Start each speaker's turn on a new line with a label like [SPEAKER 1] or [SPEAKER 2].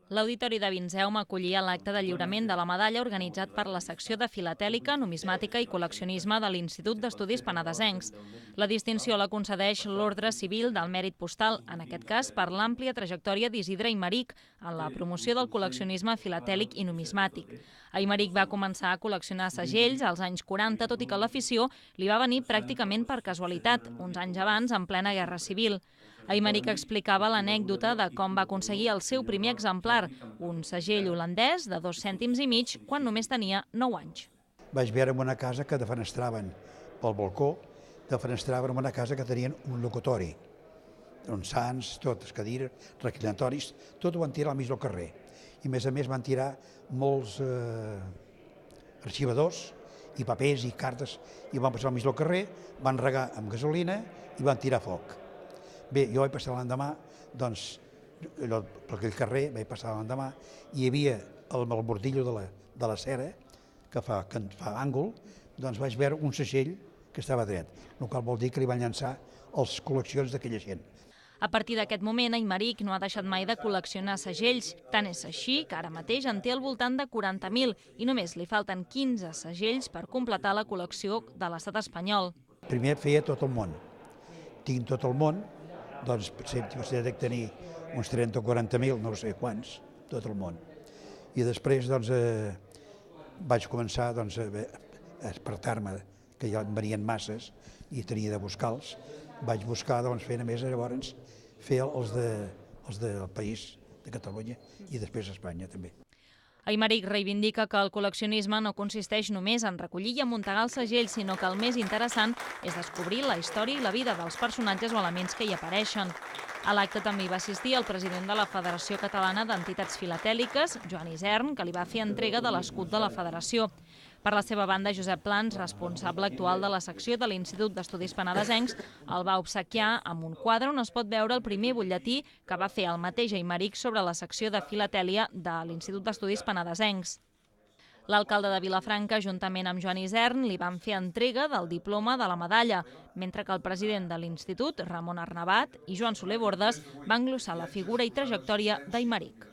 [SPEAKER 1] L'Auditori de Vinzeume acollia l'acte de lliurament de la medalla organitzat per la secció de Filatèlica, Numismàtica i Col·leccionisme de l'Institut d'Estudis Penedesencs. La distinció la concedeix l'Ordre Civil del Mèrit Postal, en aquest cas per l'àmplia trajectòria d'Isidre Aimeric en la promoció del col·leccionisme filatèlic i numismàtic. Aimeric va començar a col·leccionar segells als anys 40, tot i que l'afició li va venir pràcticament per casualitat, uns anys abans, en plena Guerra Civil. Aimeric explicava l'anècdota de com va aconseguir el seu primer exemplar, un segell holandès de 2,5 cèntims, quan només tenia 9 anys.
[SPEAKER 2] Vaig veure en una casa que defenestraven pel balcó, defenestraven en una casa que tenien un locutori, uns sants, totes cadires, reclinatoris, tot ho van tirar al mig del carrer. I a més van tirar molts arxivadors i papers i cartes i van passar al mig del carrer, van regar amb gasolina i van tirar foc. Bé, jo vaig passar l'endemà, doncs, per aquell carrer, vaig passar l'endemà, i hi havia el bordillo de la cera, que fa àngol, doncs vaig veure un segell que estava dret, el qual vol dir que li van llançar les col·leccions d'aquella gent.
[SPEAKER 1] A partir d'aquest moment, Aimeric no ha deixat mai de col·leccionar segells. Tant és així que ara mateix en té al voltant de 40.000 i només li falten 15 segells per completar la col·lecció de l'estat espanyol.
[SPEAKER 2] Primer feia tot el món. Tinc tot el món, doncs potser dec tenir uns 30 o 40.000, no sé quants, tot el món. I després doncs, vaig començar a despertar-me, que ja en venien masses i tenia de buscar-los. Vaig buscar, fent a més, llavors, fer els del país de Catalunya i després Espanya també.
[SPEAKER 1] Aimeric reivindica que el col·leccionisme no consisteix només en recollir i amuntegar els segells, sinó que el més interessant és descobrir la història i la vida dels personatges o elements que hi apareixen. A l'acte també hi va assistir el president de la Federació Catalana d'Entitats Filatèliques, Joan Isern, que li va fer entrega de l'escut de la federació. Per la seva banda, Josep Plans, responsable actual de la secció de l'Institut d'Estudis Penedesencs, el va obsequiar amb un quadre on es pot veure el primer butlletí que va fer el mateix Aimeric sobre la secció de filatèlia de l'Institut d'Estudis Penedesencs. L'alcalde de Vilafranca, juntament amb Joan Isern, li van fer entrega del diploma de la medalla, mentre que el president de l'Institut, Ramon Arnabat, i Joan Soler Bordes van glossar la figura i trajectòria d'Aimeric.